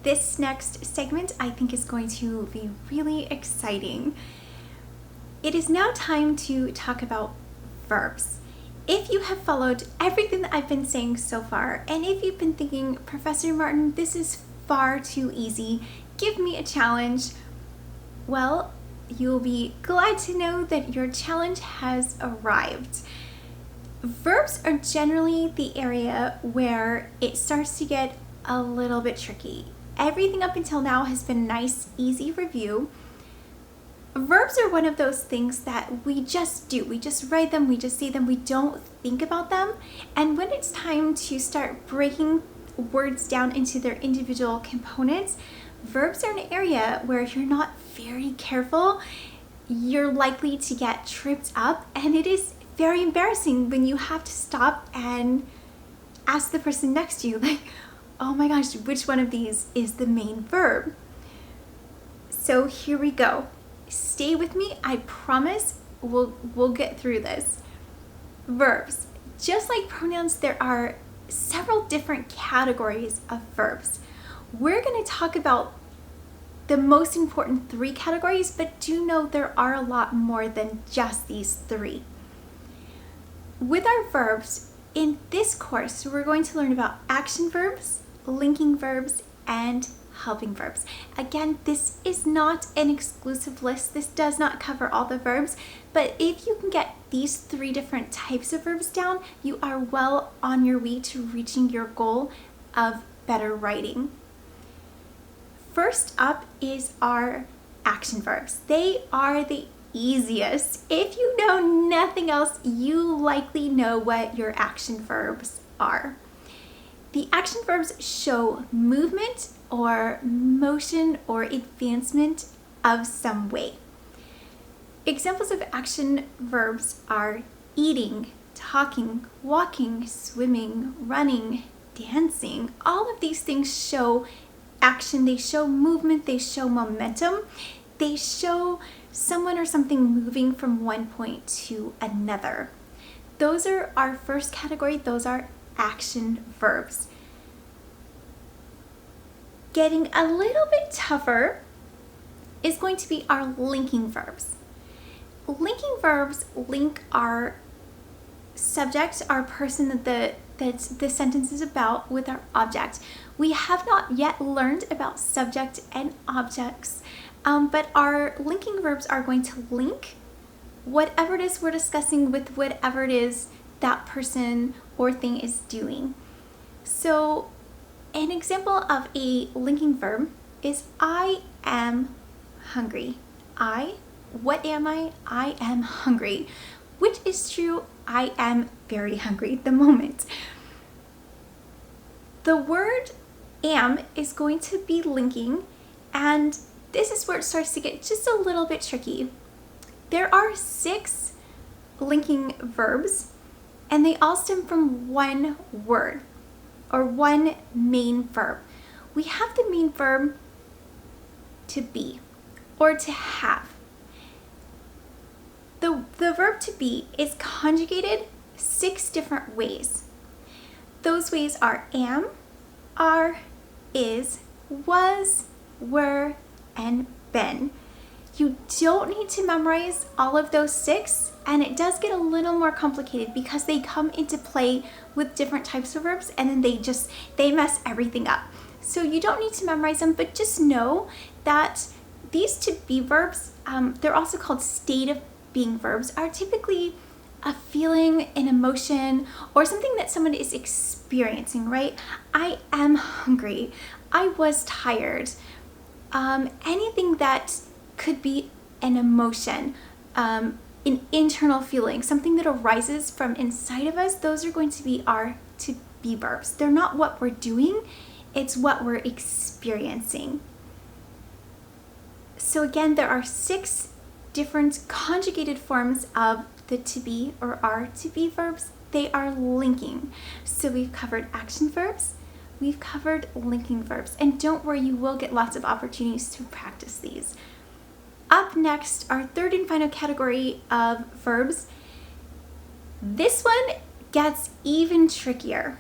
This next segment I think is going to be really exciting. It is now time to talk about verbs. If you have followed everything that I've been saying so far, and if you've been thinking, Professor Martin, this is far too easy, give me a challenge, well, you'll be glad to know that your challenge has arrived. Verbs are generally the area where it starts to get a little bit tricky. Everything up until now has been nice, easy review. Verbs are one of those things that we just do. We just write them, we just say them, we don't think about them. And when it's time to start breaking words down into their individual components, verbs are an area where if you're not very careful, you're likely to get tripped up, and it is very embarrassing when you have to stop and ask the person next to you, like, oh my gosh, which one of these is the main verb? So here we go. Stay with me. I promise we'll get through this. Verbs. Just like pronouns, there are several different categories of verbs. We're going to talk about the most important 3 categories, but do know there are a lot more than just these 3. With our verbs, in this course, we're going to learn about action verbs, linking verbs, and helping verbs. Again, this is not an exclusive list. This does not cover all the verbs, but if you can get these 3 different types of verbs down, you are well on your way to reaching your goal of better writing. First up is our action verbs. They are the easiest. If you know nothing else, you likely know what your action verbs are. The action verbs show movement or motion or advancement of some way. Examples of action verbs are eating, talking, walking, swimming, running, dancing. All of these things show action, they show movement, they show momentum, they show someone or something moving from one point to another. Those are our first category, those are action verbs. Getting a little bit tougher is going to be our linking verbs. Linking verbs link our subject, our person that the sentence is about, with our object. We have not yet learned about subject and objects, but our linking verbs are going to link whatever it is we're discussing with whatever it is that person or thing is doing. So an example of a linking verb is I am hungry. What am I? I am hungry, which is true. I am very hungry at the moment. The word am is going to be linking, and this is where it starts to get just a little bit tricky. There are 6 linking verbs, and they all stem from one word or one main verb. We have the main verb to be or to have. The verb to be is conjugated 6 different ways. Those ways are am, are, is, was, were, and been. You don't need to memorize all of those 6, and it does get a little more complicated because they come into play with different types of verbs, and then they mess everything up. So you don't need to memorize them, but just know that these to be verbs, they're also called state of being verbs, are typically a feeling, an emotion, or something that someone is experiencing, right? I am hungry. I was tired. Anything that could be an emotion, an internal feeling, something that arises from inside of us, those are going to be our to be verbs. They're not what we're doing, it's what we're experiencing. So again, there are 6 different conjugated forms of the to be or are to be verbs. They are linking. So we've covered action verbs, we've covered linking verbs, and don't worry, you will get lots of opportunities to practice these. Up next, our third and final category of verbs. This one gets even trickier.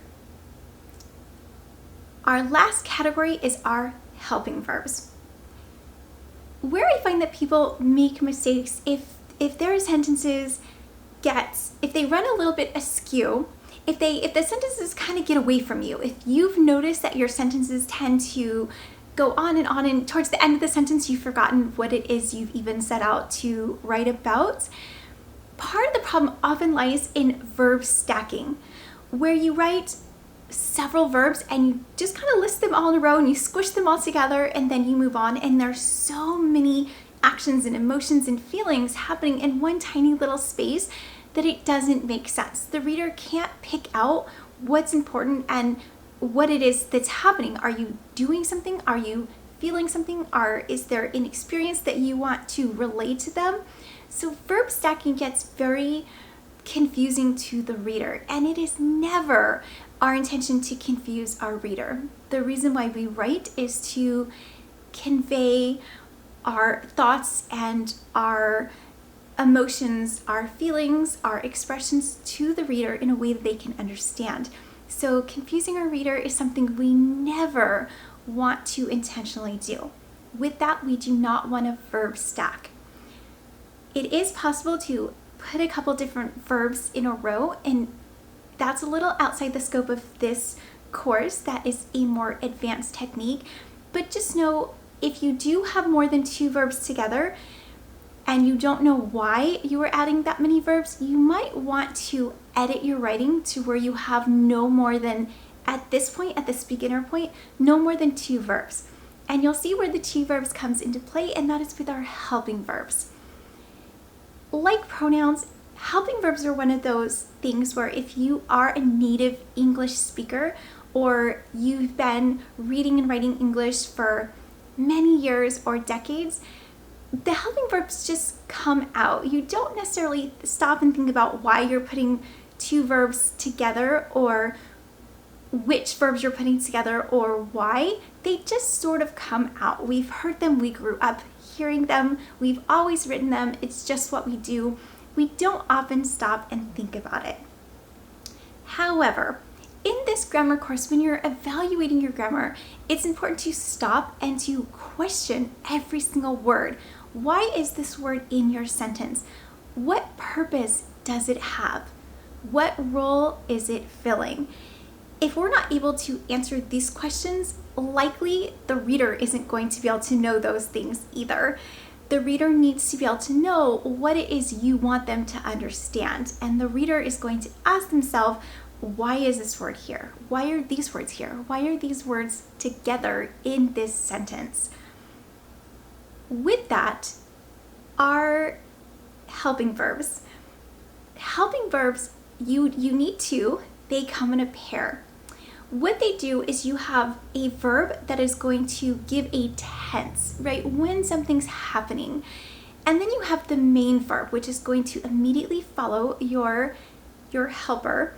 Our last category is our helping verbs. Where I find that people make mistakes if their sentences if they run a little bit askew, if the sentences kind of get away from you, if you've noticed that your sentences tend to go on, and towards the end of the sentence you've forgotten what it is you've even set out to write about, part of the problem often lies in verb stacking, where you write several verbs and you just kind of list them all in a row and you squish them all together and then you move on, and there's so many actions and emotions and feelings happening in one tiny little space that it doesn't make sense. The reader can't pick out what's important and what it is that's happening. Are you doing something? Are you feeling something? Is there an experience that you want to relate to them? So verb stacking gets very confusing to the reader, and it is never our intention to confuse our reader. The reason why we write is to convey our thoughts and our emotions, our feelings, our expressions to the reader in a way that they can understand. So confusing our reader is something we never want to intentionally do. With that, we do not want to verb stack. It is possible to put a couple different verbs in a row, and that's a little outside the scope of this course. That is a more advanced technique. But just know, if you do have more than 2 verbs together and you don't know why you are adding that many verbs, you might want to edit your writing to where you have no more than, at this point, at this beginner point, no more than 2 verbs. And you'll see where the 2 verbs comes into play, and that is with our helping verbs. Like pronouns, helping verbs are one of those things where if you are a native English speaker or you've been reading and writing English for many years or decades, the helping verbs just come out. You don't necessarily stop and think about why you're putting 2 verbs together or which verbs you're putting together or why. They just sort of come out. We've heard them, we grew up hearing them, we've always written them, it's just what we do. We don't often stop and think about it. However, in this grammar course, when you're evaluating your grammar, it's important to stop and to question every single word. Why is this word in your sentence? What purpose does it have? What role is it filling? If we're not able to answer these questions, likely the reader isn't going to be able to know those things either. The reader needs to be able to know what it is you want them to understand. And the reader is going to ask themselves, why is this word here? Why are these words here? Why are these words together in this sentence? With that are helping verbs. Helping verbs, you need to, they come in a pair. What they do is you have a verb that is going to give a tense, right? When something's happening. And then you have the main verb, which is going to immediately follow your helper.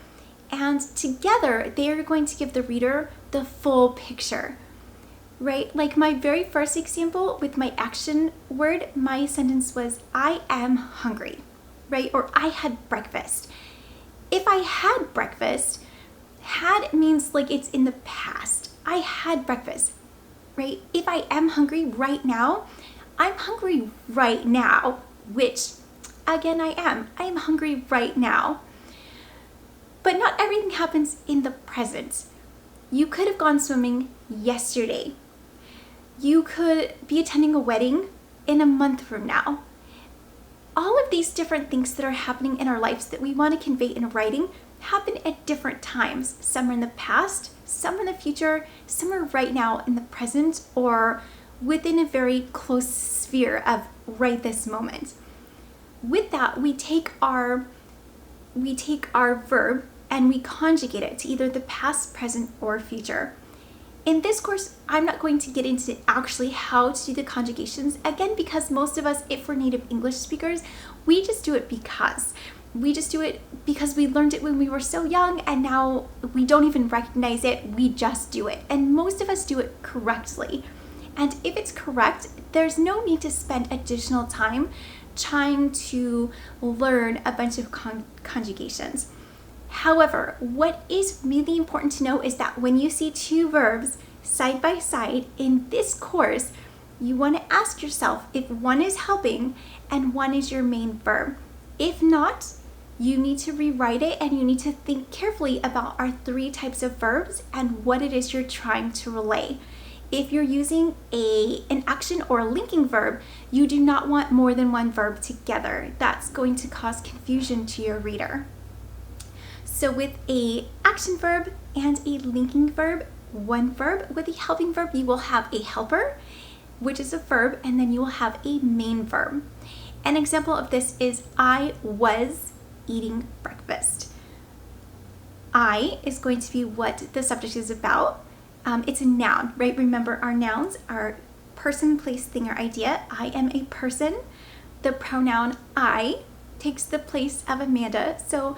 And together, they are going to give the reader the full picture, right? Like my very first example with my action word, my sentence was, I am hungry, right? Or I had breakfast. If I had breakfast, had means like it's in the past. I had breakfast, right? If I am hungry right now, I'm hungry right now, which again, I am. I am hungry right now. But not everything happens in the present. You could have gone swimming yesterday. You could be attending a wedding in a month from now. All of these different things that are happening in our lives that we want to convey in writing happen at different times. Some are in the past, some are in the future, some are right now in the present, or within a very close sphere of right this moment. With that, we take our verb and we conjugate it to either the past, present, or future. In this course, I'm not going to get into actually how to do the conjugations, again, because most of us, if we're native English speakers, we just do it because. We just do it because we learned it when we were so young, and now we don't even recognize it, we just do it. And most of us do it correctly. And if it's correct, there's no need to spend additional time trying to learn a bunch of conjugations. However, what is really important to know is that when you see 2 verbs side by side in this course, you want to ask yourself if one is helping and one is your main verb. If not, you need to rewrite it and you need to think carefully about our 3 types of verbs and what it is you're trying to relay. If you're using an action or a linking verb, you do not want more than one verb together. That's going to cause confusion to your reader. So with a action verb and a linking verb, one verb, with a helping verb, you will have a helper, which is a verb, and then you will have a main verb. An example of this is I was eating breakfast. I is going to be what the subject is about. It's a noun, right? Remember, our nouns are person, place, thing, or idea. I am a person. The pronoun I takes the place of Amanda. So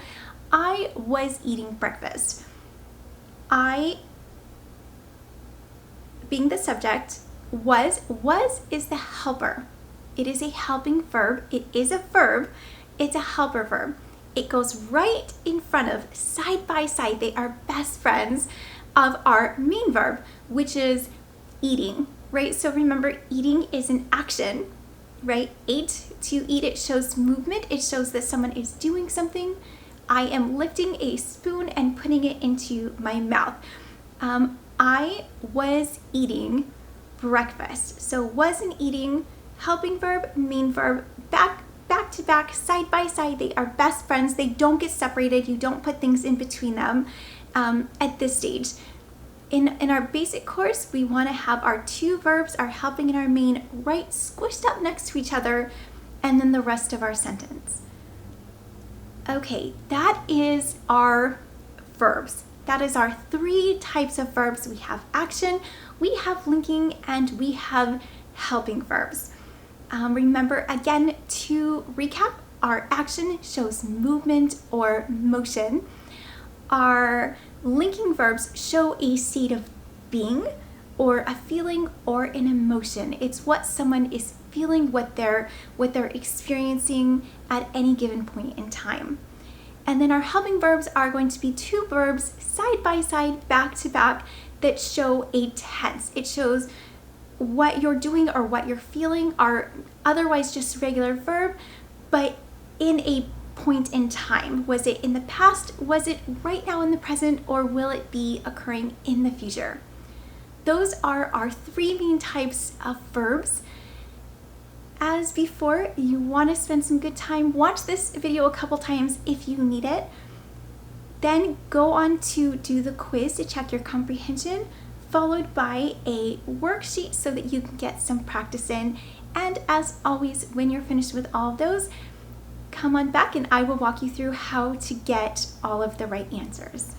I was eating breakfast. I, being the subject, was is the helper. It is a helping verb. It is a verb. It's a helper verb. It goes right in front of, side by side. They are best friends of our main verb, which is eating, right? So remember, eating is an action, right? Ate, to eat, it shows movement. It shows that someone is doing something. I am lifting a spoon and putting it into my mouth. I was eating breakfast. So was and eating, helping verb, main verb, back to back, side by side. They are best friends. They don't get separated. You don't put things in between them at this stage. In our basic course, we want to have our 2 verbs, our helping and our main, right squished up next to each other, and then the rest of our sentence. Okay, that is our verbs. That is our 3 types of verbs. We have action, we have linking, and we have helping verbs. Remember, again, to recap, our action shows movement or motion. Our linking verbs show a state of being or a feeling or an emotion. It's what someone is feeling, what they're experiencing at any given point in time. And then our helping verbs are going to be 2 verbs side by side, back to back, that show a tense. It shows what you're doing or what you're feeling, are otherwise just regular verb, but in a point in time. Was it in the past? Was it right now in the present? Or will it be occurring in the future? Those are our 3 main types of verbs. As before, you want to spend some good time. Watch this video a couple times if you need it. Then go on to do the quiz to check your comprehension, followed by a worksheet so that you can get some practice in. And as always, when you're finished with all of those, come on back and I will walk you through how to get all of the right answers.